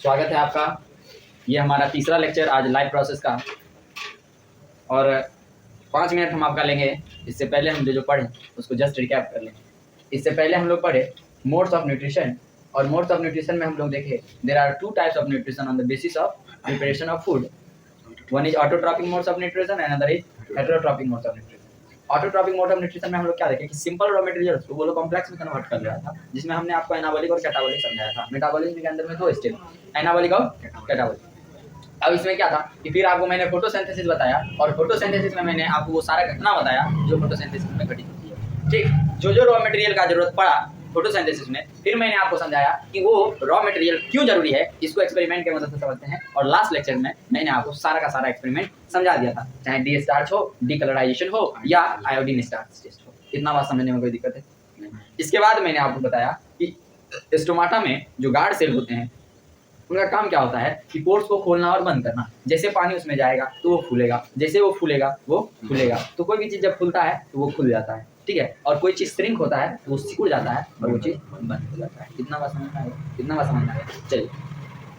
स्वागत है आपका। ये हमारा तीसरा लेक्चर आज लाइफ प्रोसेस का, और 5 मिनट हम आपका लेंगे। इससे पहले हम जो पढ़े उसको जस्ट रिकैप कर लें। इससे पहले हम लोग पढ़े मोड्स ऑफ न्यूट्रिशन, और मोड्स ऑफ न्यूट्रिशन में हम लोग देखे there are 2 types of nutrition on the basis of preparation of food. One is autotrophic modes of nutrition and other is heterotrophic modes of nutrition. Autotrophic mode of nutrition में हम लोग क्या देखे कि सिंपल रॉ मटेरियल्स को वो लोग complex में कन्वर्ट कर रहा था, जिसमें हमने आपको एनाबॉलिक और कैटाबॉलिक समझाया था। मेटाबॉलिज्म के अंदर में 2 स्टेप, एनाबॉलिक और कैटाबॉलिक। अब इसमें क्या था कि फिर आपको मैंने फोटोसिंथेसिस बताया, और फोटोसिंथेसिस में मैंने आपको वो सारा घटना बताया जो फोटोसिंथेसिस में घटित होती है। ठीक, जो रॉ मटेरियल का जरूरत पड़ा फोटोसिंथेसिस में, फिर मैंने आपको समझाया कि वो रॉ मटेरियल क्यों जरूरी है, इसको एक्सपेरिमेंट के मदद से समझते हैं। और लास्ट लेक्चर में मैंने आपको सारा का सारा एक्सपेरिमेंट समझा दिया था, चाहे डी स्टार्च हो, डीकलराइजेशन हो या आयोडीन स्टार्च टेस्ट हो। इतना बात समझने में कोई दिक्कत है? इसके बाद मैंने आपको बताया कि स्टोमाटा में जो गार्ड सेल होते हैं उनका काम क्या होता है कि पोर्स को खोलना और बंद करना। जैसे पानी उसमें जाएगा तो वो फूलेगा, जैसे वो फूलेगा वो खुलेगा। तो कोई भी चीज़ जब खुलता है तो वो खुल जाता है, ठीक है, और कोई चीज़ श्रिंक होता है तो वो सिकुड़ जाता है और वो चीज़ बंद हो जाता है। कितना बात समझना है? कितना बात समझना है? चलिए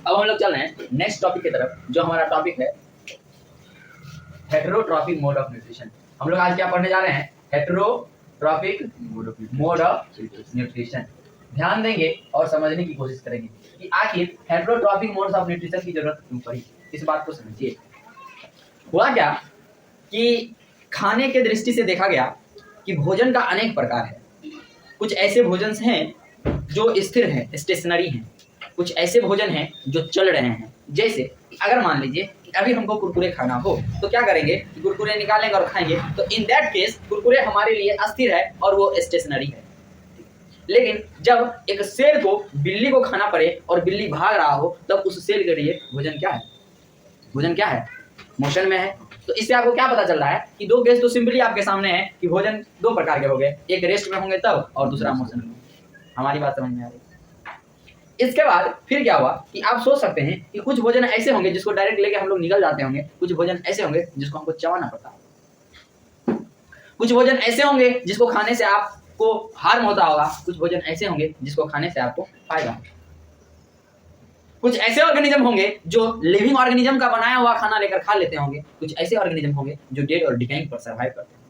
अब हम लोग चल रहे हैं नेक्स्ट टॉपिक की तरफ, जो हमारा टॉपिक है हेटेरोट्रॉपिक मोड ऑफ न्यूट्रिशन। हम लोग आज क्या पढ़ने जा रहे हैं? Heterotrophic mode of nutrition. ध्यान देंगे और समझने की कोशिश करेंगे कि आखिर हेटेरोट्रॉपिक मोड्स ऑफ न्यूट्रिशन की जरूरत क्यों पड़ी। इस बात को समझिए। हुआ क्या कि खाने के दृष्टि से देखा गया कि भोजन का अनेक प्रकार है। कुछ ऐसे भोजन हैं जो स्थिर हैं, स्टेशनरी हैं। कुछ ऐसे भोजन हैं जो चल रहे हैं। जैसे अगर मान लीजिए कि अभी हमको कुरकुरे खाना हो तो क्या करेंगे कि कुरकुरे निकालेंगे और खाएंगे, तो इन दैट केस कुरकुरे हमारे लिए अस्थिर है और वो स्टेशनरी है। लेकिन जब एक सेल को बिल्ली को खाना पड़े और बिल्ली भाग रहा हो, तब उस सेल के लिए भोजन क्या है? भोजन क्या है? मोशन में है। तो इससे आपको क्या पता चल रहा है कि 2 केस तो सिंपली आपके सामने है कि भोजन 2 प्रकार के हो गए, एक रेस्ट में होंगे तब और दूसरा मोशन में। हमारी बात समझ में आ रही? इसके बाद फिर क्या हुआ कि आप सोच सकते हैं कि कुछ भोजन ऐसे होंगे जिसको डायरेक्ट लेके हम लोग निकल जाते होंगे, कुछ भोजन ऐसे होंगे जिसको हमको चबाना पड़ता है, कुछ भोजन ऐसे होंगे जिसको खाने से आपको हार्म होता होगा, कुछ भोजन ऐसे होंगे जिसको खाने से आपको फायदा होगा। कुछ ऐसे ऑर्गेनिज्म होंगे जो लिविंग ऑर्गेनिज्म का बनाया हुआ खाना लेकर खा लेते होंगे, कुछ ऐसे ऑर्गेनिज्म होंगे जो डेड और डिकेइंग पर सर्वाइव करते हैं।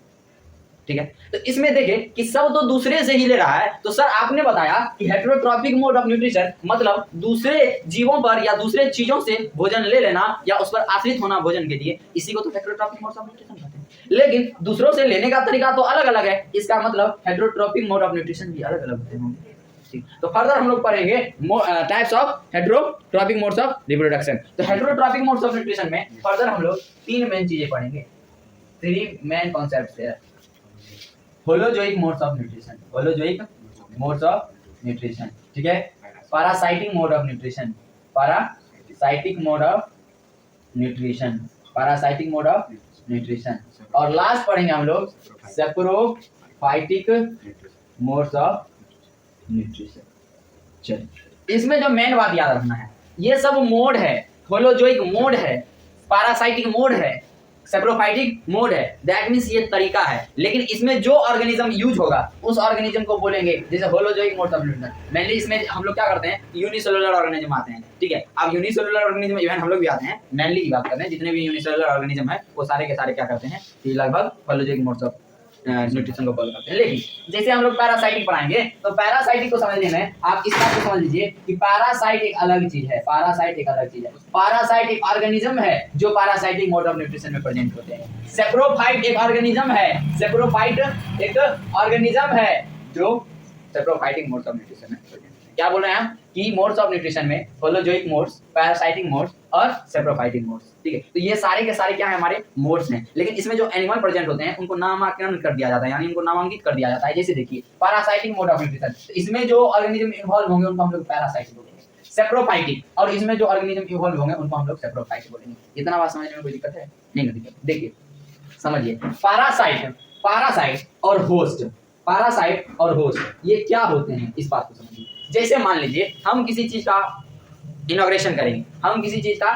ठीक है, तो इसमें देखें कि सब तो दूसरे से ही ले रहा है। तो सर आपने बताया कि हेटेरोट्रॉपिक मोड ऑफ न्यूट्रिशन मतलब दूसरे जीवों पर या दूसरे चीजों से भोजन ले लेना या उस पर आश्रित होना भोजन के लिए, इसी को तो हेटेरोट्रॉपिक मोड ऑफ न्यूट्रिशन कहते हैं। लेकिन दूसरों से लेने का तरीका तो अलग अलग है, इसका मतलब हेटेरोट्रॉपिक मोड ऑफ न्यूट्रिशन भी अलग अलग होते होंगे। तो फर्दर हम लोग पढ़ेंगे types of heterotrophic modes of reproduction. तो हेटेरोट्रॉपिक मोड्स ऑफ न्यूट्रिशन में फर्दर हम लोग 3 मेन चीजें पढ़ेंगे, 3 मेन कॉन्सेप्ट्स है। Holozoic modes of nutrition, holozoic modes of nutrition, ठीक है। Parasitic mode of nutrition, parasitic mode of nutrition, parasitic mode of nutrition, और लास्ट पढ़ेंगे हम लोग सेप्रोफाइटिक मोड्स ऑफ न्यूट्रिशन। चलिए, इसमें जो मेन बात याद रखना है, ये सब मोड है, होलोजोइक मोड है, पैरासाइटिक मोड है, सेप्रोफाइटिक मोड है, दैट मींस ये तरीका है। लेकिन इसमें जो ऑर्गेनिज्म यूज होगा उस ऑर्गेनिज्म को बोलेंगे जैसे holozoic mode of nutrition. Mainly इसमें हम लोग क्या करते हैं, यूनिसेलुलर ऑर्गेनिज्म आते हैं, ठीक है। अब यूनिसेलुलर ऑर्गेनिज्म इवन हम लोग भी आते हैं, मेनली की बात कर रहे हैं, जितने भी यूनिसेलुलर ऑर्गेनिज्म है वो सारे के सारे क्या करते हैं कि लगभग होलोजोइक मोड्स ऑफ न्यूट्रिशन को फॉलो करते हैं। लेकिन जैसे हम लोग पैरासाइटिक पढ़ाएंगे तो पैरासाइटिक को समझने में आप इस बात को समझ लीजिए कि पैरासाइट एक अलग चीज है, पैरासाइट एक अलग चीज है। पैरासाइट एक ऑर्गेनिज्म है जो पैरासाइटिक मोड ऑफ न्यूट्रिशन में प्रेजेंट होते हैं। सेप्रोफाइट एक ऑर्गेनिज्म है, सेप्रोफाइट एक ऑर्गेनिज्म है जो सेप्रोफाइटिक मोड ऑफ न्यूट्रिशन में प्रेजेंट है। क्या बोल रहे हैं हम कि मोड्स ऑफ न्यूट्रिशन में होलोजोइक मोड्स, पैरासाइटिक मोड्स और सेप्रोफाइटिक मोड्स, ठीक है। तो ये सारे के सारे क्या है, हमारे मोड्स हैं। लेकिन इसमें जो एनिमल प्रेजेंट होते हैं उनको नामांकन कर दिया जाता है, यानी इनको नामांकित कर दिया जाता है। जैसे देखिए पैरासाइटिक मोड ऑफ न्यूट्रिशन, तो इसमें जो ऑर्गेनिज्म इन्वॉल्व होंगे उनको हम लोग पैरासाइटिक बोलेंगे। सेप्रोफाइटिक, और इसमें जो ऑर्गेनिज्म इन्वॉल्व होंगे उनको हम लोग सेप्रोफाइटिक बोलेंगे। इतना बात समझने में कोई दिक्कत है? नहीं दिक्कत। देखिए समझिए, पैरासाइट, पैरासाइट और होस्ट, पैरासाइट और होस्ट ये क्या होते हैं इस बात को समझिए। जैसे मान लीजिए हम किसी चीज का इनॉग्रेशन करेंगे, हम किसी चीज का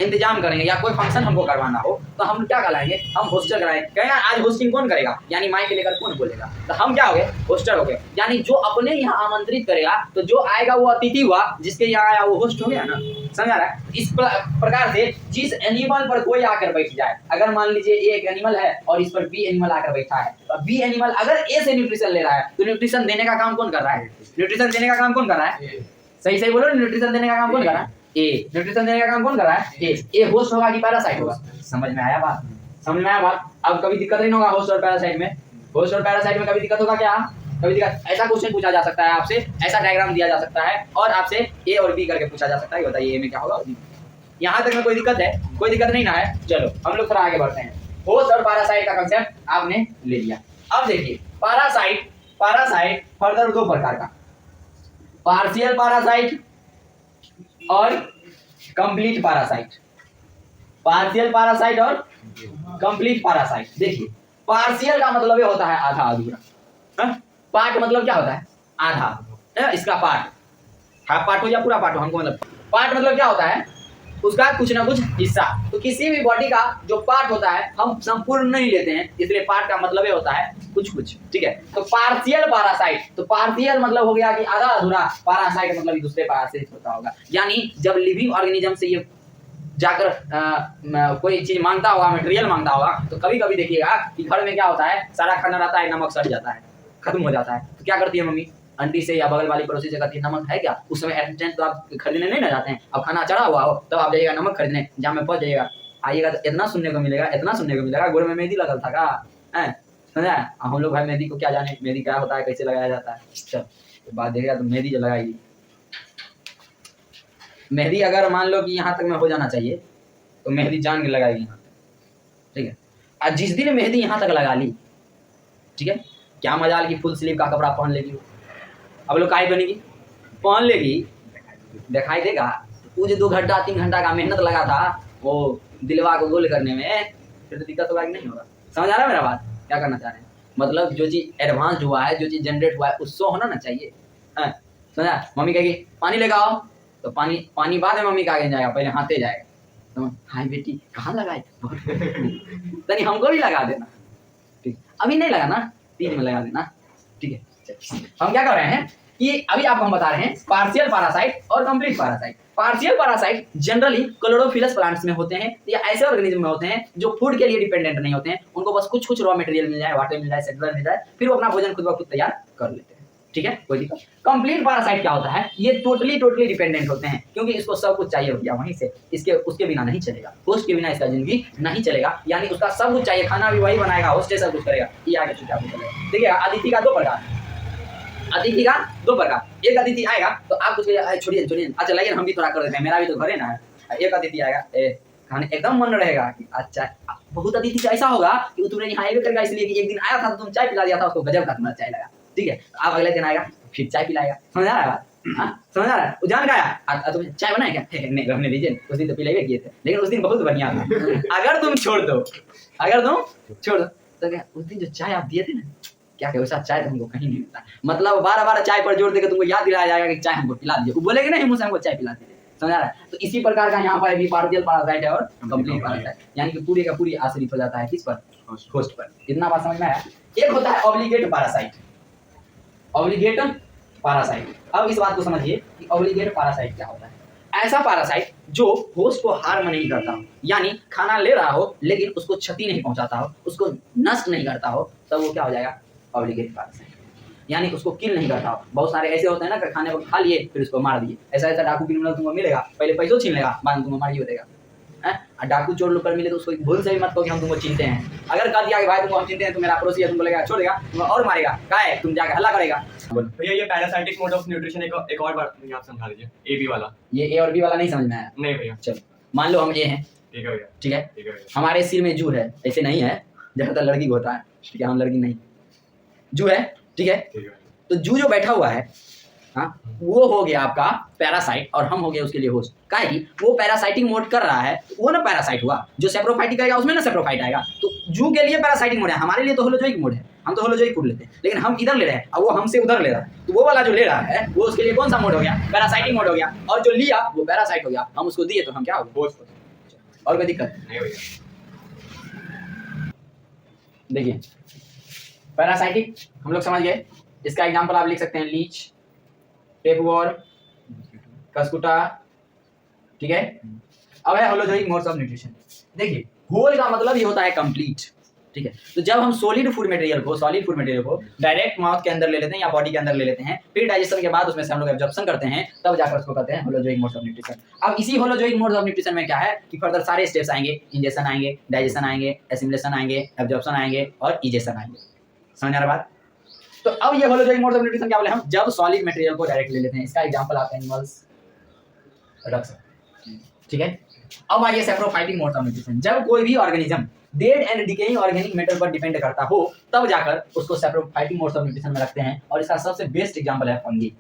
इंतजाम करेंगे या कोई फंक्शन हमको करवाना हो तो हम क्या कराएंगे, हम होस्टर कराएंगे। कहें आज होस्टिंग कौन करेगा, यानी माइक लेकर कौन बोलेगा, तो हम क्या हो गए, होस्टर हो गए। यानी जो अपने यहाँ आमंत्रित करेगा तो जो आएगा वो अतिथि हुआ, जिसके यहाँ आया वो होस्ट हो गया ना, समझ रहा है। इस प्रकार से जिस एनिमल पर कोई आकर बैठ जाए, अगर मान लीजिए ए एक एनिमल है और इस पर बी एनिमल आकर बैठा है, तो बी एनिमल अगर ए से न्यूट्रिशन ले रहा है तो न्यूट्रिशन देने का काम कौन कर रहा है, न्यूट्रिशन देने का काम कौन कर रहा है, सही सही बोलो, न्यूट्रिशन देने का काम कौन कर रहा है, ए। न्यूट्रिशन देने का काम कौन कर रहा है, ए होस्ट होगा कि पैरासाइट होगा, समझ में आया बात, समझ में आया बात। अब कभी दिक्कत नहीं होगा होस्ट और पैरासाइट में, होस्ट और पैरासाइट में कभी दिक्कत होगा क्या, कभी दिक्कत। ऐसा क्वेश्चन पूछा जा सकता है आपसे, ऐसा डायग्राम दिया जा सकता है और आपसे ए और बी करके पूछा जा सकता है, बताइए ए में क्या होगा। यहाँ तक में कोई दिक्कत है, कोई दिक्कत नहीं ना है। चलो हम लोग थोड़ा आगे बढ़ते हैं। होस्ट और पैरासाइट का कांसेप्ट आपने ले लिया। अब देखिए पैरासाइट, पैरासाइट फर्दर दो प्रकार का, पार्शियल पैरासाइट और कंप्लीट पैरासाइट, पार्शियल पैरासाइट और कंप्लीट पैरासाइट। देखिए पार्शियल का मतलब ये होता है आधा अधूरा, पार्ट मतलब क्या होता है, आधा, इसका पार्ट, हाफ पार्ट हो या पूरा पार्ट हो, हमको मतलब पार्ट मतलब क्या होता है, उसका कुछ ना कुछ हिस्सा। तो किसी भी बॉडी का जो पार्ट होता है हम संपूर्ण नहीं लेते हैं, इसलिए पार्ट का मतलब ये होता है कुछ कुछ, ठीक है। तो पार्शियल पैरासाइट, तो पार्शियल मतलब हो गया कि आधा अधूरा, पैरासाइट मतलब दूसरे पैरासाइट होता होगा। यानी जब लिविंग ऑर्गेनिज्म से ये जाकर कोई चीज मांगता होगा, मटेरियल मांगता होगा, तो कभी कभी देखिएगा कि घर में क्या होता है, सारा खाना रहता है, नमक सड़ जाता है, खत्म हो जाता है, तो क्या करती है मम्मी, आंटी से या बगल वाली पड़ोसी से कहती है नमक है क्या। उस समय एटेंडेंट तो आप खरीदने नहीं ना जाते हैं, अब खाना चढ़ा हुआ हो तब आप जाइएगा नमक खरीदने, जहाँ में पहुंच जाइएगा, आइएगा तो इतना सुनने को मिलेगा, इतना सुनने को मिलेगा, गुड़ में मेहंदी लगल था का, समझा। हम लोग भाई मेहंदी को क्या जाने, मेहंदी क्या होता है, कैसे लगाया जाता है। चल बात देखेगा तो मेहंदी जो लगाएगी, मेहंदी अगर मान लो कि यहाँ तक में हो जाना चाहिए तो मेहंदी जान के लगाएगी यहाँ तक, ठीक है। और जिस दिन मेहंदी यहाँ तक लगा ली, ठीक है, क्या मजाल की फुल स्लीव का कपड़ा पहन लेगी, अब लोग काहे बनेगी, पहन लेगी, दिखाई देगा। वो जो 2 घंटा 3 घंटा का मेहनत लगा था वो दिलवा को गोल करने में, फिर तो दिक्कत होगा कि नहीं होगा। समझ आ रहा है मेरा बात, क्या करना चाह रहे हैं, मतलब जो चीज़ एडवांस हुआ है, जो चीज़ जनरेट हुआ है उससे होना ना चाहिए। समझा, मम्मी कहेगी पानी लेकर आओ, तो पानी बाद में मम्मी का आगे जाएगा, पहले हाथे जाएगा, तो हाय बेटी कहाँ लगाए तनी हमको भी लगा देना, ठीक, अभी नहीं लगाना, 3 में लगा देना, ठीक है। हम क्या कर रहे हैं कि अभी आपको हम बता रहे हैं पार्शियल पैरासाइट और complete parasite. Partial parasite generally chlorophyllous plants में होते हैं या ऐसे ऑर्गेनिज्म में होते हैं जो फूड के लिए डिपेंडेंट नहीं होते हैं, उनको बस कुछ कुछ रॉ मटेरियल मिल जाए, वाटर मिल जाए, सेटलर मिल जाए, फिर वो अपना भोजन खुद ब खुद तैयार कर लेते हैं, ठीक है, कोई दिक्कत। कंप्लीट पैरासाइट क्या होता है, ये टोटली डिपेंडेंट होते हैं, क्योंकि इसको सब कुछ चाहिए हो गया वहीं से, इसके उसके बिना नहीं चलेगा, होस्ट के बिना इसका जिंदगी नहीं चलेगा, यानी उसका सब कुछ चाहिए, खाना भी वही बनाएगा, होस्ट सब कुछ करेगा, ये आगे चुका चलेगा। देखिए अतिथि का 2 प्रकार, अतिथि का 2 प्रकार, एक अतिथि आएगा तो आप कुछ छोड़िए छोड़िए, अच्छा लाइए हम भी थोड़ा कर देते हैं, मेरा भी तो घर है ना। एक अतिथि आएगा, खाने एकदम मन रहेगा कि अच्छा, बहुत अतिथि तो ऐसा होगा कि तुमने यहाँ आएगा करेगा, इसलिए कि एक दिन आया था तो तुम चाय पिला दिया था उसको, गजब का तुम्हारा चाय लगा, ठीक है। आप अगले दिन आएगा फिर चाय पिलाएगा, समझ आ रहा है बात, समझ आ रहा है। जान गया तुम्हें चाय बनाए क्या, नहीं रहने दीजिए, उस दिन तो पिलाए किए थे, लेकिन उस दिन बहुत बढ़िया था। अगर तुम छोड़ दो तो क्या उस दिन जो चाय आप दिए थे ना, क्या कहे वैसा चाय तो हमको कहीं नहीं मिलता, मतलब 12 चाय पर जोड़ देकर तुमको याद दिलाया जाएगा कि चाय हमको पिला दीजिए, वो बोलेगे नहीं मुझसे हमको चाय पिला दीजिए, समझ आ रहा है। तो इसी प्रकार का यहाँ पर भी पार्शियल पैरासाइट है और कंप्लीट पैरासाइट, यानी कि पूरे का पूरी आश्रित हो जाता है किस पर, होस्ट पर। इतना बात समझ में आया। एक होता है ऑब्लिगेट पैरासाइट, ऑब्लिगेट पैरासाइट। अब इस बात को समझिए कि ऑब्लिगेट पैरासाइट क्या होता है। ऐसा पैरासाइट जो होस्ट को हार्म नहीं करता हो, यानी खाना ले रहा हो लेकिन उसको क्षति नहीं पहुंचाता हो, उसको नष्ट नहीं करता हो, तब वो क्या हो जाएगा, ऑब्लिगेट पैरासाइट, यानी उसको किल नहीं करता हो। बहुत सारे ऐसे होते हैं ना कि खाने को खा लिए फिर उसको मार दिए, ऐसा डाकू क्रिमिनल तुमको मिलेगा, पहले पैसों छीन लेगा, बाद में तुमको मार ही देगा। डाकू चोर लोग कर मिले तो उसको भूल से भी मत कहो कि हम तुमको चिनते हैं। अगर कह दिया कि भाई तुमको हम चिनते हैं, तुम मेरा पड़ोसी है, तुमको लेगा छोड़ देगा, तुमको और मारेगा, क्या है तुम जाकर हल्ला करेगा। भैया ये पैरासाइटिक मोड ऑफ न्यूट्रिशन एक और बार आप समझा दीजिए, ए बी वाला। ये ए और बी वाला नहीं समझ में आया? नहीं भैया। चलो मान लो हम ए हैं, ठीक है भैया, ठीक है, ठीक है भैया। हमारे सिर में जू है, ऐसे नहीं है ज़्यादातर लड़की को होता है, ठीक है, हम लड़की नहीं, जू है, ठीक है। तो जू जो बैठा हुआ है, हाँ, वो हो गया आपका पैरासाइट और हम हो गए उसके लिए होस्ट। काहे कि वो पैरासाइटिंग मोड कर रहा है, वो ना पैरासाइट हुआ, जो सेप्रोफाइटिक आएगा उसमें ना सेप्रोफाइट आएगा। तो जू के लिए पैरासाइटिक मोड है, हमारे लिए तो होलोजोइक मोड है, हम तो होलोजोइक फूड लेते हैं, लेकिन हम इधर ले रहे हैं और वो हमसे उधर ले रहा है, तो वो वाला जो ले रहा है वो उसके लिए कौन सा मोड हो गया, पैरासाइटिक मोड हो गया, और जो लिया वो पैरासाइट हो गया, हम उसको दिए तो हम क्या हो गए, होस्ट। और कोई दिक्कत? नहीं भैया। देखिए पैरासाइटिक हम लोग समझ गए, इसका एग्जांपल आप लिख सकते हैं लीच, टेपवॉर्म, कस्कुटा, ठीक है। अब है होलोजोइक मोड्स ऑफ न्यूट्रिशन। देखिए होल का मतलब ये होता है कंप्लीट, ठीक है। तो जब हम सॉलिड फूड मटेरियल को डायरेक्ट माउथ के अंदर ले लेते हैं या बॉडी के अंदर ले लेते हैं, फिर डाइजेशन के बाद उसमें से हम लोग एब्जॉर्प्शन करते हैं, तब जाकर उसको कहते हैं होलोजोइक मोड्स ऑफ न्यूट्रिशन। अब इसी होलोजोइक मोड्स ऑफ न्यूट्रिशन में क्या है कि फर्दर सारे स्टेप्स आएंगे, इंजेक्शन आएंगे, डाइजेशन आएंगे, एसिमिलेशन आएंगे, एब्जॉर्प्शन आएंगे और इजेशन आएंगे। समझ आ रहा बात? तो अब ये होलोजोइक मोड्स ऑफ न्यूट्रिशन क्या बोले हम, जब सॉलिड मटेरियल को डायरेक्ट ले लेते हैं। इसका एग्जांपल आप एनिमल्स रख सकते हैं, ठीक है। अब आइए सैप्रोफाइटिक मोड्स ऑफ न्यूट्रिशन। जब कोई भी organism dead and decaying organic matter पर डिपेंड करता हो, तब जाकर उसको सैप्रोफाइटिक मोड्स ऑफ न्यूट्रिशन में रखते हैं। और इसका सबसे बेस्ट एग्जांपल है फंगी।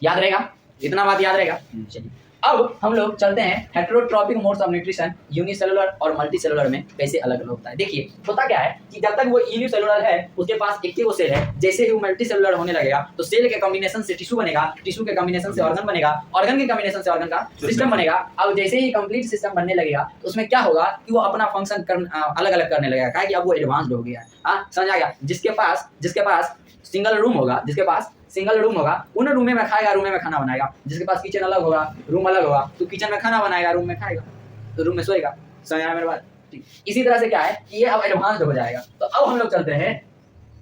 याद रहेगा, इतना बात याद रहेगा। चलिए अब हम लोग चलते हैं heterotrophic modes of nutrition unicellular और मल्टीसेलुलर में कैसे अलग अलग होता है। देखिए होता क्या है कि जब तक वो यूनिसेलुलर है उसके पास एक ही वो सेल है, जैसे ही वो मल्टीसेलुलर होने लगेगा तो सेल के कॉम्बिनेशन से टिश्यू बनेगा, टिश्यू के कॉम्बिनेशन से ऑर्गन बनेगा, ऑर्गन के कॉम्बिनेशन से ऑर्गन का सिस्टम बनेगा। अब जैसे ही कंप्लीट सिस्टम बनने लगेगा तो उसमें क्या होगा कि वो अपना फंक्शन अलग अलग करने लगेगा, क्या कि अब वो एडवांस्ड हो गया है। हाँ समझ आ गया। जिसके पास सिंगल रूम होगा, सिंगल रूम होगा, उन रूम में खाएगा, रूम में खाना बनाएगा। जिसके पास किचन अलग होगा, रूम अलग होगा, तो किचन में खाना बनाएगा, रूम में खाएगा, तो रूम में सोएगा। समझ आया मेरी बात? ठीक। इसी तरह से क्या है कि ये अब एडवांस्ड हो जाएगा। तो अब हम लोग चलते हैं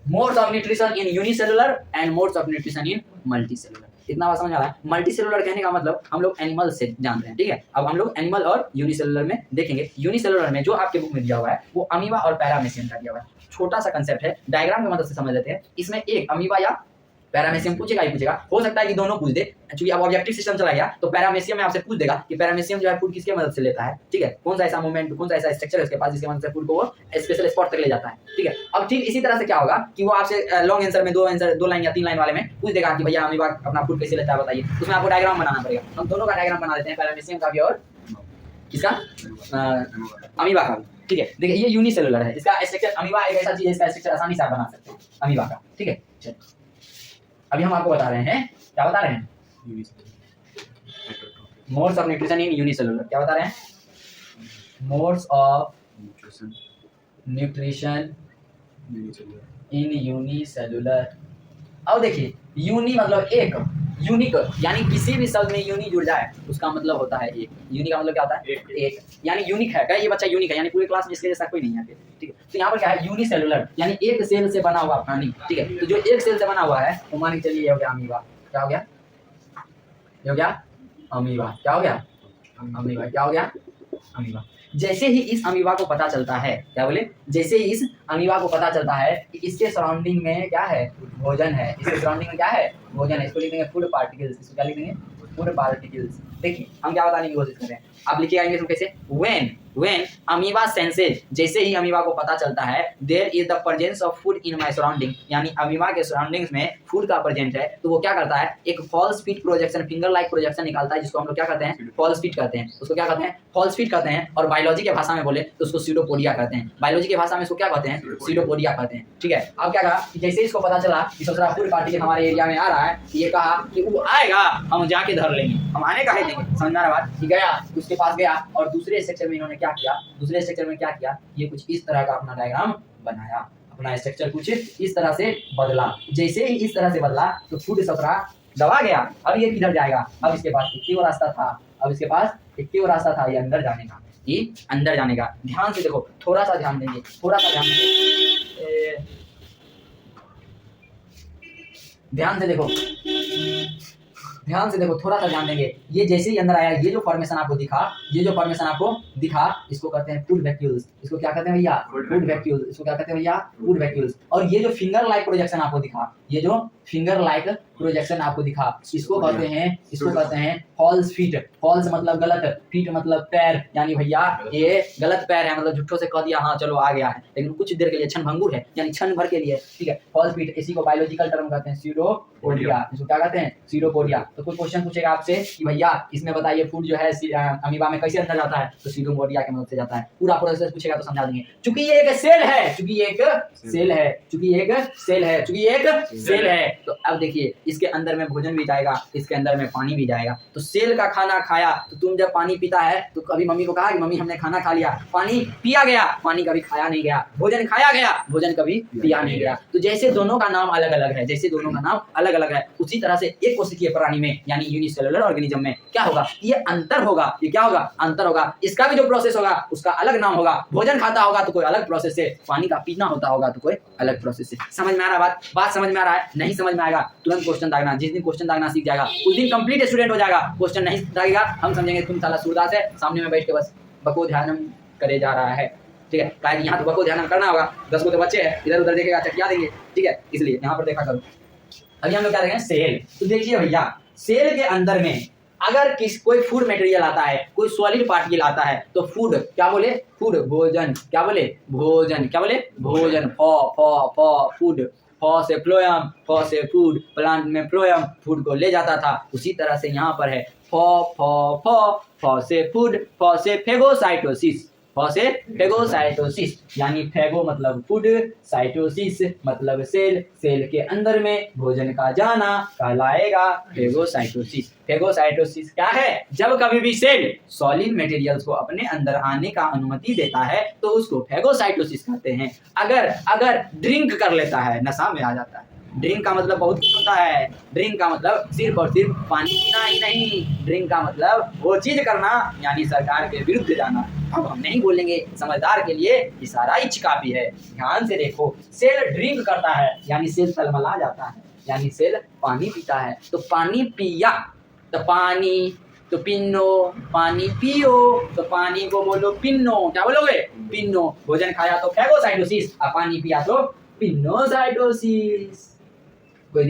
modes of nutrition in unicellular and modes of nutrition in multicellular. इतना बात समझ आ रहा है? मल्टीसेलुलर कहने का मतलब हम लोग एनिमल से जान रहे हैं, ठीक है। अब हम लोग एनिमल और यूनिसेलुलर में देखेंगे। यूनिसेलुलर में जो आपके बुक में दिया हुआ है वो अमीबा और पैरामेसियम का दिया हुआ है। छोटा सा कंसेप्ट है, डायग्राम की मदद से समझ लेते हैं। इसमें एक अमीबा या पैरामेसियम पूछेगा ही पूछेगा, हो सकता है कि दोनों पूछ दे। क्योंकि अब ऑब्जेक्टिव सिस्टम चला गया तो पैरामेसियम में आपसे पूछ देगा कि पैरामेसियम जो है फूड किसके मदद से लेता है, ठीक है। कौन सा ऐसा मूवमेंट, कौन सा ऐसा स्ट्रक्चर है उसके पास जिसके मदद से फूड को वो स्पेशल स्पॉट तक ले जाता है, ठीक है। अब ठीक इसी तरह से क्या होगा कि वो आपसे लॉन्ग आंसर में दो लाइन या 3 लाइन वाले में पूछ देगा कि भैया अमीबा अपना फूड कैसे लेता है बताइए। उसमें आपको डायग्राम बनाना पड़ेगा। हम दोनों का डायग्राम बना देते हैं, पैरामेसियम का भी और किसका, अमीबा का भी, ठीक है। देखिए ये यूनिसेलुलर है, इसका स्ट्रक्चर अमीबा एक ऐसा चीज है, इसका स्ट्रक्चर आसानी से आप बना सकते हैं अमीबा का, ठीक है। चलिए अभी हम आपको बता रहे हैं, क्या बता रहे हैं, modes of nutrition in unicellular. क्या बता रहे हैं, modes of nutrition in unicellular. अब देखिए यूनि मतलब एक, यूनिक यानी किसी भी शब्द में यूनि जुड़ जाए उसका मतलब होता है एक। यूनि का मतलब क्या होता है, एक यानी यूनिक है। क्या ये बच्चा यूनिक है, यानी पूरी क्लास में इसके जैसा कोई नहीं है, ठीक है। तो यहाँ पर क्या है, यूनिसेलुलर यानी एक सेल से बना हुआ प्राणी, ठीक है। तो जो एक सेल से बना हुआ है वो मान के चलिए ये हो गया अमीबा। क्या हो गया, ये हो गया अमीबा। क्या हो गया, अमीबा। क्या हो गया, अमीबा। जैसे ही इस अमीबा को पता चलता है, क्या बोले, जैसे ही इस अमीबा को पता चलता है कि इसके सराउंडिंग में क्या है, भोजन है, इसके सराउंडिंग में क्या है, भोजन है, इसको लिखेंगे फूड पार्टिकल्स। इसको क्या लिखेंगे, फूड पार्टिकल्स। देखिए हम क्या बताने की कोशिश कर रहे हैं, आप लिखिएगा इंग्लिश में कैसे, व्हेन अमीबा सेंसेज, जैसे ही अमीबा को पता चलता है there is the presence of food in my surrounding, यानी अमीबा के सराउंडिंग्स में फूड का प्रेजेंट है, तो वो क्या करता है, एक false feet projection, finger like projection निकालता है, जिसको हम लोग क्या कहते हैं, फॉल्स फीट कहते हैं। उसको क्या कहते हैं, फॉल्स फीट कहते हैं। और बायोलॉजी के भाषा में बोले तो उसको सीडोपोडिया कहते हैं। बायोलॉजी की भाषा में इसको क्या कहते हैं, सीडोपोडिया कहते हैं, ठीक है। अब क्या कहा कि जैसे इसको पता चला कि दूसरा फूड पार्टिकल हमारे एरिया में आ रहा है, ये कहा कि वो आएगा हम जाके धर लेंगे, हम आने का है देंगे। समझना रहा बात, कि गया उसके पास गया और दूसरे स्ट्रक्चर में इन्होंने क्या किया, दूसरे स्ट्रक्चर में क्या किया, ये कुछ इस तरह का अपना डायग्राम बनाया, अपना स्ट्रक्चर कुछ इस तरह से बदला। जैसे ही इस तरह से बदला तो फूड सफरा दबा गया। अब ये किधर जाएगा, अब इसके पास एक ही रास्ता था, अब इसके पास एक ही रास्ता था, ये अंदर जाने का, ये अंदर जाने का। ध्यान से देखो, थोड़ा सा ध्यान देंगे, थोड़ा सा ध्यान देंगे, ध्यान से देखो, ध्यान से देखो, थोड़ा सा ध्यान देंगे। ये जैसे ही अंदर आया, ये जो फॉर्मेशन आपको दिखा, ये जो फॉर्मेशन आपको दिखा, इसको कहते हैं फूड वैक्यूल्स। इसको क्या कहते हैं भैया, फूड वैक्यूल्स। इसको क्या कहते हैं भैया, फूड वैक्यूल्स। और ये जो फिंगर लाइक प्रोजेक्शन आपको दिखा, ये जो फिंगर लाइक प्रोजेक्शन आपको दिखा, इसको कहते हैं, इसको कहते हैं फॉल्स फीट। फॉल्स मतलब गलत, फीट मतलब पैर, यानी भैया ये गलत पैर है, मतलब झूठों से कह दिया हाँ चलो आ गया है, लेकिन कुछ देर के लिए क्षण भंगुर है, यानी क्षण भर के लिए, ठीक है। फॉल्स फीट, इसी को बायोलॉजिकल टर्म कहते हैं सीडोपोडिया। इसको क्या कहते हैं, सीडोपोडिया। तो कोई क्वेश्चन पूछेगा आपसे कि भैया इसमें बताइए फूड जो है अमीबा में कैसे अंदर जाता है, तो जिगोमोरिया की मदद से जाता है। पूरा प्रोसेस पूछेगा तो समझा देंगे। चूंकि ये एक सेल है, चूंकि ये एक सेल है, चूंकि ये एक सेल है, चूंकि ये एक सेल है, तो अब देखिए इसके अंदर में भोजन भी जाएगा, इसके अंदर में पानी भी जाएगा। तो सेल का खाना खाया, तो तुम जब पानी पीता है तो कभी मम्मी को कहा कि मम्मी हमने खाना खा लिया, पानी पिया गया, पानी कभी खाया नहीं गया, भोजन खाया गया, भोजन कभी पिया नहीं गया। तो जैसे दोनों का नाम अलग अलग है, जैसे दोनों का नाम अलग अलग है, उसी तरह से एक कोशिकीय प्राणी में यानी यूनिसेलुलर ऑर्गेनिज्म में क्या होगा, ये अंतर होगा। ये क्या होगा, अंतर होगा। इसका भी जो प्रोसेस होगा उसका अलग नाम होगा। भोजन खाता होगा तो कोई अलग प्रोसेस से, पानी का पीना होता होगा तो कोई अलग प्रोसेस से। समझ में आ रहा है बात समझ में आ रहा है? नहीं समझ में आएगा तुरंत क्वेश्चन दागना। जिस दिन क्वेश्चन दागना सीख जाएगा उस दिन कंप्लीट स्टूडेंट हो जाएगा। क्वेश्चन नहीं दागेगा हम समझेंगे तुम साला सूरदास है, सामने में बैठ के बस बको ध्यानम करे जा रहा है। ठीक है, क्या यहाँ तो बको ध्यान करना होगा, 10 को तो बच्चे हैं, इधर उधर देखेगा चटिया देंगे। ठीक है, इसलिए यहाँ पर देखा करो। अभी हम लोग क्या देखेंगे, सेल। तो देखिए भैया, सेल के अंदर में अगर कोई फूड मटेरियल आता है, कोई सॉलिड पार्टिकल आता है, तो फूड क्या बोले, फूड भोजन, क्या बोले भोजन, क्या बोले भोजन, फूड, फॉ से फ्लोएम, फॉ से फूड, प्लांट में फ्लोएम फूड को ले जाता था। उसी तरह से यहाँ पर है फॉ से फूड, फॉ से फेगोसाइटोसिस, फॉ से फेगोसाइटोसिस, यानी फेगो मतलब फूड, साइटोसिस मतलब सेल, सेल के अंदर में भोजन का जाना कहलाएगा फेगोसाइटोसिस। फेगोसाइटोसिस क्या है, जब कभी भी सेल सॉलिड मटेरियल्स को अपने अंदर आने का अनुमति देता है तो उसको फेगोसाइटोसिस कहते हैं। अगर ड्रिंक कर लेता है, नशा में आ जाता है, ड्रिंक का मतलब बहुत कुछ होता है। ड्रिंक का मतलब सिर्फ और सिर्फ पानी पीना ही नहीं, ड्रिंक का मतलब वो चीज करना यानी सरकार के विरुद्ध जाना। अब हम नहीं बोलेंगे, समझदार के लिए इशारा ही काफी है। ध्यान से देखो, सेल ड्रिंक करता है यानी सेल तलमला जाता है, यानी सेल पानी पीता है। तो पानी पिया तो पानी, तो पिन्नो, पानी पियो तो पानी को बोलो पिन्नो, क्या बोलोगे पिन्नो। भोजन खाया तो फेगोसाइटोसिस, और पानी पिया तो पिन्नोसाइटोसिस। कोई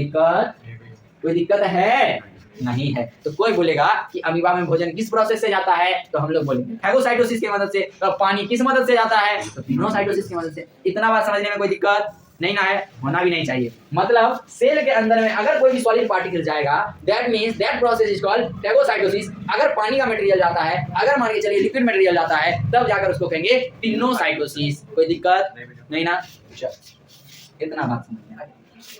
दिक्कत है? नहीं है। तो कोई बोलेगा कि अमीबा में भोजन किस प्रोसेस से जाता है, तो हम लोग बोलेंगे फेगोसाइटोसिस की मदद से। तो पानी किस मदद से जाता है, तो पिनोसाइटोसिस की मदद से। इतना बात समझने में कोई दिक्कत नहीं ना है, होना भी नहीं चाहिए। मतलब सेल के अंदर में अगर कोई भी सॉलिड पार्टिकल जाएगा, that means that process is called phagocytosis. अगर पानी का मटेरियल जाता है, अगर मान के चलिए लिक्विड मटेरियल जाता है, तब जाकर उसको कहेंगे पिनोसाइटोसिस। कोई दिक्कत नहीं ना? इतना बात समझ में आ गया।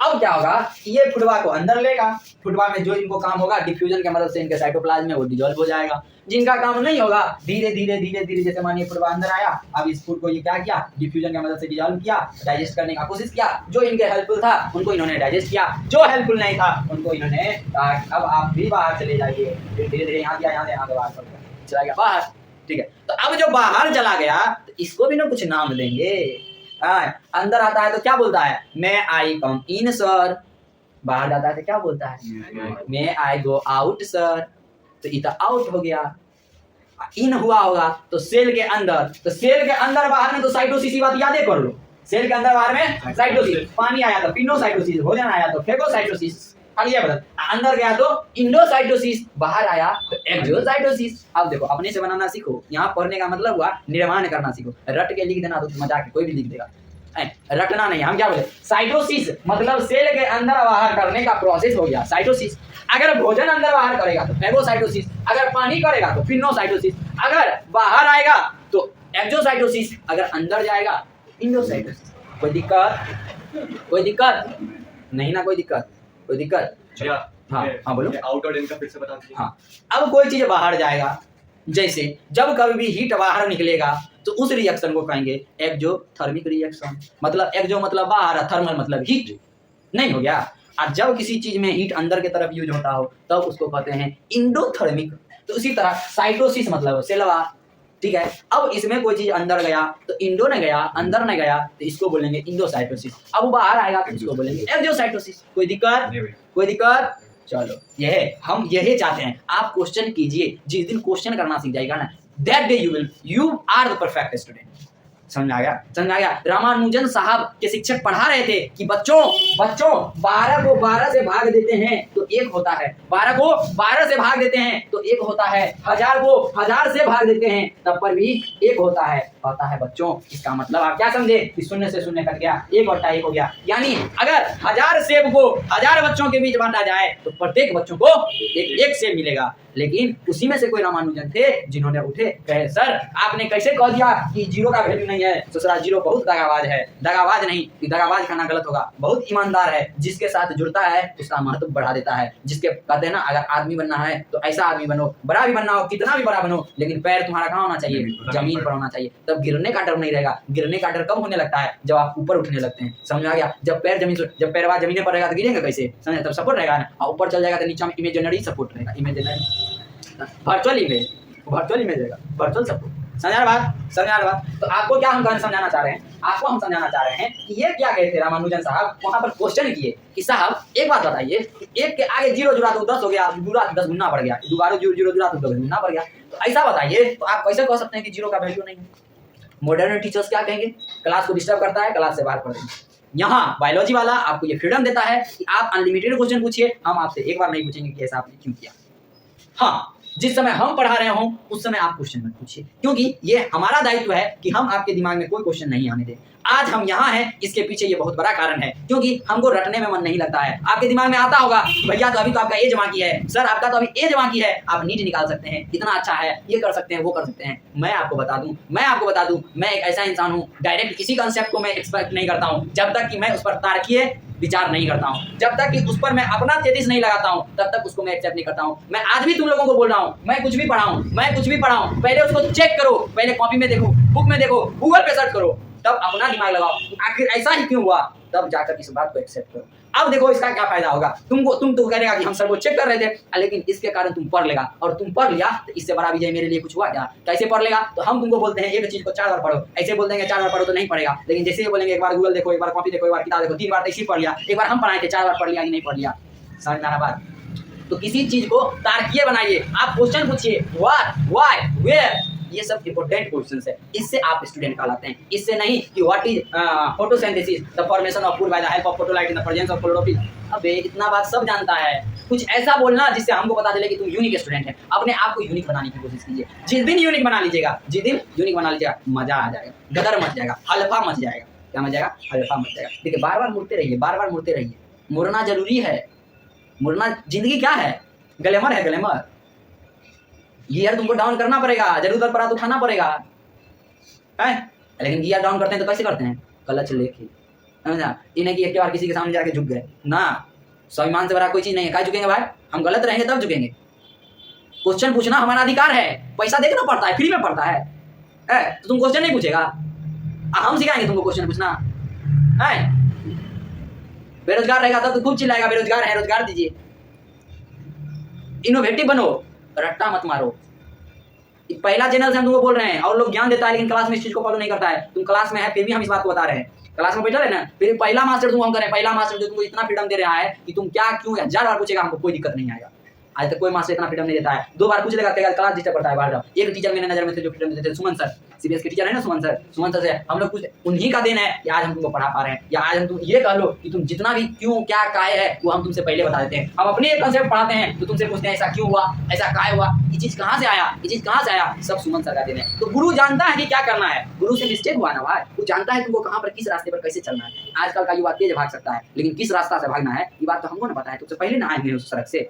अब क्या होगा, ये फुटवा को अंदर लेगा, फुटवा में जो इनको काम होगा डिफ्यूजन की मदद से इनके साइटोप्लाज्म में वो डिसॉल्व हो जाएगा। जिनका काम नहीं होगा धीरे धीरे जैसे मानिए फुटवा अंदर आया, अब इस फूड को ये क्या किया, डिफ्यूजन की मदद से डिसॉल्व किया, डाइजेस्ट करने का कोशिश किया। जो इनके हेल्पफुल था उनको इन्होंने डाइजेस्ट किया, जो हेल्पफुल नहीं था उनको इन्होंने अब आप भी बाहर चले जाइए। धीरे धीरे यहाँ किया, यहाँ से यहाँ बाहर चला गया बाहर। ठीक है, तो अब जो बाहर चला गया तो इसको भी ना कुछ नाम देंगे। अंदर आता है तो क्या बोलता है, मैं आई कम इन सर। बाहर जाता है तो क्या बोलता है, मैं आई गो आउट सर। तो इतना आउट हो गया। इन हुआ होगा तो सेल के अंदर, तो सेल के अंदर बाहर में तो साइटोसिस की बात याद कर लो। सेल के अंदर बाहर में साइटोसिस, पानी आया तो पिनोसाइटोसिस, भोजन आया तो फेगोसाइटोसिस, अंदर गया तो इंडोसाइटोसिस, बाहर आया तो एक्सोसाइटोसिस। अब देखो अपने से बनाना सीखो। यहाँ पढ़ने का मतलब हुआ निर्माण करना सीखो। रट के लिख देना तो मजाक है, कोई भी लिख देगा, रटना नहीं। हम क्या बोले, साइटोसिस मतलब सेल के अंदर बाहर करने का प्रोसेस हो गया साइटोसिस। अगर भोजन अंदर बाहर करेगा तो फेगोसाइटोसिस, अगर पानी करेगा तो पिनोसाइटोसिस, अगर बाहर आएगा तो एक्सोसाइटोसिस, अगर अंदर जाएगा इंडोसाइटोसिस। कोई दिक्कत नहीं ना? कोई दिक्कत? हाँ बोलो। आउट और इन का फिर से बता दीजिए। हाँ, अब कोई चीज बाहर जाएगा, जैसे जब कभी भी हीट बाहर निकलेगा तो उस रिएक्शन को कहेंगे एक्सोथर्मिक रिएक्शन। मतलब एक्सो मतलब बाहर, थर्मल मतलब हीट, नहीं हो गया। और जब किसी चीज में हीट अंदर की तरफ यूज होता हो तब उसको कहते हैं इंडोथर्मिक। तो उसी तरह साइटोसिस मतलब सेलवा। ठीक है, अब इसमें कोई चीज अंदर गया तो इंडो ने गया, अंदर ने गया तो इसको बोलेंगे इंडोसाइटोसिस। अब बाहर आएगा तो इसको बोलेंगे एक्सोसाइटोसिस। कोई दिक्कत? चलो, हम यही चाहते हैं। आप क्वेश्चन कीजिए, जिस दिन क्वेश्चन करना सीख जाएगा ना, that day you are the perfect student. समझ में आ गया? समझ में आ गया? रामानुजन साहब के शिक्षक पढ़ा रहे थे कि बच्चों 12 को 12 से भाग देते हैं तो 1 होता है, 12 को 12 से भाग देते हैं तो 1 होता है, 1000 को 1000 से भाग देते हैं तब पर भी 1 होता है बच्चों। इसका मतलब आप क्या समझे कि 0 से 0 कट गया, 1 बटा 1 हो गया। यानी अगर 1000 सेब को 1000 बच्चों के बीच बांटा जाए तो प्रत्येक बच्चों को एक सेब मिलेगा। लेकिन उसी में से कोई रामानुजन थे जिन्होंने उठे कहे सर आपने कैसे कह दिया कि 0 का वैल्यू नहीं है। ससुरा 0 बहुत दगाबाज है, दगाबाज नहीं, दगाबाज कहना गलत होगा, बहुत ईमानदार है, जिसके साथ जुड़ता है उसका महत्व बढ़ा देता है। जिसके कहते हैं ना अगर आदमी बनना है तो ऐसा आदमी बनो, बड़ा भी बनना हो कितना भी बड़ा बनो, लेकिन पैर तुम्हारा कहाँ होना चाहिए? जमीन पर होना चाहिए। तब गिरने का डर नहीं रहेगा। गिरने का डर कब होने लगता है? जब आप ऊपर उठने लगते हैं। समझ आ गया? जब पैर जब पैर जमीन पर रहेगा तो गिरेगा कैसे? समझे? तब सपोर्ट रहेगा ना, और ऊपर चल जाएगा तो नीचे में इमेजिनरी सपोर्ट रहेगा, इमेजिनरी वर्चुअल इमेज रहेगा, वर्चुअल सपोर्ट। समझ आ रहा बात? तो आपको क्या हम समझाना चाह रहे हैं? आपको हम समझाना चाह रहे हैं कि ये क्या कहे थे रामानुजन साहब, वहां पर क्वेश्चन किए कि साहब एक बात बताइए कि 1 के आगे 0 जुड़ा तो 10 हो गया, जुड़ा तो 10 गुना बढ़ गया, दोबारा 0 जुड़ा तो 10 गुना बढ़ गया। तो ऐसा बताइए तो आप कैसे कह सकते हैं कि 0 का वैल्यू नहीं है? मॉडर्न टीचर्स क्या कहेंगे? क्लास को डिस्टर्ब करता है, क्लास से बाहर कर देंगे। यहाँ बायोलॉजी वाला आपको ये फ्रीडम देता है कि आप अनलिमिटेड क्वेश्चन पूछिए, हम आपसे एक बार नहीं पूछेंगे कि ऐसा आपने क्यों किया। हाँ, जिस समय हम पढ़ा रहे हों उस समय आप क्वेश्चन मत पूछिए, क्योंकि ये हमारा दायित्व है कि हम आपके दिमाग में कोई क्वेश्चन नहीं आने दें। आज हम यहाँ हैं इसके पीछे ये बहुत बड़ा कारण है, क्योंकि हमको रटने में मन नहीं लगता है। आपके दिमाग में आता होगा भैया तो अभी तो आपका एज बाकी है, सर आपका तो अभी एज बाकी है, आप नीट निकाल सकते हैं, इतना अच्छा है, ये कर सकते हैं, वो कर सकते हैं। मैं आपको बता दूं मैं एक ऐसा इंसान हूँ, डायरेक्ट किसी कंसेप्ट को मैं एक्सपेक्ट नहीं करता हूँ जब तक कि मैं उस पर तार्किक विचार नहीं करता हूँ, जब तक कि उस पर मैं अपना तेजिस नहीं लगाता हूँ तब तक उसको मैं एक्सेप्ट नहीं करता हूँ। मैं आज भी तुम लोगों को बोल रहा हूँ, मैं कुछ भी पढ़ाऊँ पहले उसको चेक करो, पहले कॉपी में देखो, बुक में देखो, गूगल पे सर्च करो, तब अपना दिमाग लगाओ आखिर ऐसा ही क्यों हुआ, तब जाकर इस बात को एक्सेप्ट करो। अब देखो इसका क्या फायदा होगा तुम तो कहेगा कि हम सर वो चेक कर रहे थे, लेकिन इसके कारण तुम पढ़ लेगा, और तुम पढ़ लिया तो इससे बड़ा विजय मेरे लिए कुछ हुआ क्या? कैसे पढ़ लेगा? तो हम तुमको बोलते हैं एक चीज को 4 बार पढ़ो, ऐसे बोल देंगे 4 बार पढ़ो तो नहीं पढ़ेगा, लेकिन जैसे ही बोलेंगे एक बार गूगल देखो, एक बार कॉपी देखो, एक बार किताब देखो, 3 बार तो इसी पढ़ लिया, एक बार हम पढ़ाए थे 4 बार पढ़ लिया कि नहीं पढ़ लिया। समझ में आ रहा बात? तो किसी चीज को तार्किक बनाइए, आप क्वेश्चन पूछिए व्हाट, व्हाई, वेयर, ये सब इंपॉर्टेंट क्वेश्चंस है, इससे आप स्टूडेंट कहलाते हैं। इससे नहीं कि what is photosynthesis, the formation of food by the help of photo light in the presence of chlorophyll. अबे इतना बात सब जानता है, कुछ ऐसा बोलना जिससे हमको पता चले कि तुम यूनिक स्टूडेंट है। अपने आप को यूनिक बनाने की कोशिश कीजिए। जिस दिन यूनिक बना लीजिएगा मजा आ जाएगा, गदर मच जाएगा, हल्फा मच जाएगा। क्या मच जाएगा? हल्फा मच जाएगा। देखिए बार बार मुड़ते रहिए, मुड़ना जरूरी है। मुड़ना जिंदगी क्या है? ग्लैमर है, ग्लैमर। गियर तुमको डाउन करना पड़ेगा, जरूरत पड़ा तो उठाना पड़ेगा है, लेकिन गियर डाउन करते हैं तो कैसे करते हैं? क्लच लेके, समझा? इन्हें कि एक बार किसी के सामने जाके झुक गए ना, स्वाभिमान से बड़ा कोई चीज नहीं है। क्या झुकेंगे भाई? हम गलत रहेंगे तब झुकेंगे। क्वेश्चन पूछना हमारा अधिकार है, पैसा देखना पड़ता है, फ्री में पड़ता है तो तुम क्वेश्चन नहीं पूछेगा? हम सिखाएंगे तुमको क्वेश्चन पूछना है? बेरोजगार रहेगा तब तो खूब चिल्लाएगा बेरोजगार है, रोजगार दीजिए। इनोवेटिव बनो, रट्टा मत मारो। पहला चैनल से हम तुमको बोल रहे हैं, और लोग ज्ञान देता है लेकिन क्लास में इस चीज को फॉलो नहीं करता है। तुम क्लास में है फिर भी हम इस बात को बता रहे हैं, क्लास में बैठा है ना, फिर पहला मास्टर तुम हम करें, पहला मास्टर जो तुमको इतना फ्रीडम दे रहा है कि तुम क्या क्यों 1000 बार पूछेगा, हमको कोई दिक्कत नहीं आएगा। आज तक कोई मास्टर इतना फ्रीडम नहीं देता है। 2 बार पूछ लेगा कहेगा क्लास डिस्टर्ब करता है, बाहर जाओ। एक टीचर मेरे नजर में थे जो फ्रीडम देते थे, सुमन सर, सीबीएस के टीचर है ना, सुमन सर से हम लोग कुछ उन्हीं का देन है कि आज हम तुमको पढ़ा पा रहे हैं, या आज हम तुम ये कह लो कि तुम जितना भी क्यों क्या काहे है वो हम तुमसे पहले बता देते हैं। हम अपने एक कंसेप्ट पढ़ाते हैं तो तुमसे पूछते हैं ऐसा क्यों हुआ, ऐसा काहे हुआ, ये चीज कहाँ से आया, सब सुमन सर का देन है। तो गुरु जानता है कि क्या करना है, गुरु से मिस्टेक हुआ ना भाई, वो जानता है तुमको कहाँ पर किस रास्ते पर कैसे चलना है। आजकल का युवा तेज भाग सकता है, लेकिन किस रास्ता से भागना है ये बात तो हमको ना पता है, तुमसे पहले ना आए उस सड़क से।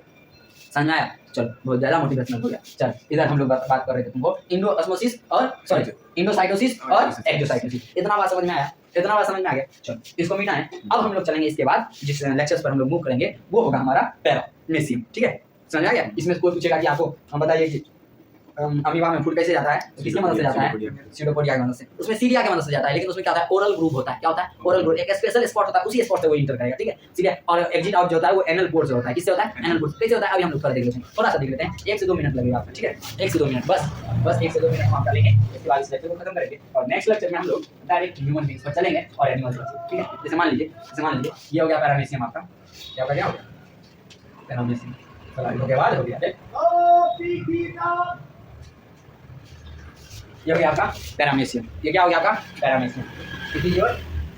समझ आया? चलो बहुत ज्यादा मोटिवेशनल हो गया। चल इधर हम लोग बात कर रहे थे तुमको इंडोसाइटोसिस और एक्सोसाइटोसिस। इतना बात समझ में आ गया? चलो इसको मिटाएं। अब हम लोग चलेंगे इसके बाद जिस लेक्चर्स पर हम लोग मूव करेंगे वो होगा हमारा पैरामेसियम। ठीक है, समझ आ गया? इसमें कोई पूछेगा कि आपको हम बताइए कि अमीबा में फूड कैसे जाता है, किसकी मदद से जाता है? सीडोपोडिया की मदद से। उसमें सीरिया की मदद से जाता है, लेकिन उसमें क्या होता है? ओरल ग्रुप होता है। क्या होता है? Oral group. एक स्पेशल स्पॉट होता है, उसी स्पॉट से वो इंटर करेगा। ठीक है, सीरिया। और एग्जिट आउट जो होता है वो एनल पोर्ट से होता है। किससे होता है? Anal port. कैसे होता है अभी हम लोग थोड़ा देख लेते हैं, थोड़ा सा देख लेते हैं। 1 से 2 मिनट लगेगा आपको। ठीक है, 1 से 2 मिनट, बस 1 से 2 मिनट हम आपका लेंगे। इसके बाद इस लेक्चर को खत्म करेंगे और नेक्स्ट लेक्चर में हम लोग डायरेक्ट ह्यूमन बीइंग्स पर चलेंगे और एनिमल्स पर। ठीक है, जैसे मान लीजिए ये हो गया पैरामेसियम आपका। क्या हो गया? पैरामेसियम। चलो इसके बाद हो गया ये हो गया आपका पैरामेशियम। ये क्या हो गया आपका paramecium. It is your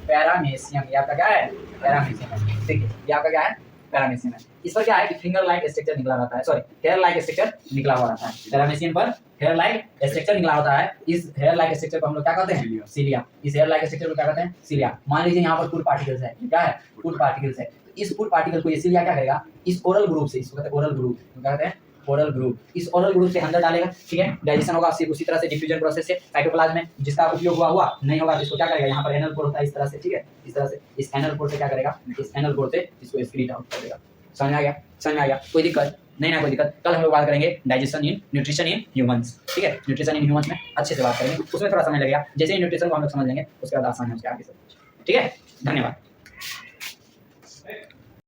paramecium. ये आपका क्या है पैरामेशियम है। देखिए ये आपका क्या है पैरामेशियम है। इस पर क्या है कि फिंगर लाइक स्ट्रक्चर निकला रहता है, सॉरी हेयर लाइक स्ट्रक्चर निकला हुआ रहता है। पैरामेशियम पर हेयर लाइक स्ट्रक्चर निकला होता है। इस हेयर लाइक स्ट्रक्चर को हम लोग क्या कहते हैं सीलिया। इस हेयर लाइक स्ट्रक्चर को क्या कहते हैं सीलिया। मान लीजिए यहाँ पर फूड पार्टिकल्स है, क्या है फूड पार्टिकल्स है। तो इस फूड पार्टिकल को ये सीलिया क्या करेगा, इस ओरल ग्रुप से, इसको कहते हैं ओरल ग्रुप, क्या कहते हैं ओरल ग्रुप, इस ओरल ग्रुप से अंदर डालेगा, ठीक है। डाइजेशन होगा उसी तरह से डिफ्यूजन प्रोसेस से साइटोप्लाज्म में जिसका उपयोग हुआ नहीं होगा, इसको क्या करेगा, यहाँ पर एनल पोर होता है इस तरह से, ठीक है। इस तरह से इस एनल पोर से क्या करेगा, इस एनल पोर से इसको एक्सक्रीट आउट कर देगा। समझ में आ गया, समझ में आ गया, कोई दिक्कत नहीं ना कोई दिक्कत। कल हम लोग बात करेंगे digestion in nutrition in humans, ठीक है। न्यूट्रिशन इन ह्यूमंस में अच्छे से बात करेंगे, उसमें थोड़ा समय लगेगा। जैसे ही न्यूट्रिशन को हम लोग समझ लेंगे उसके बाद आसान है उसके आगे सब, ठीक है। धन्यवाद।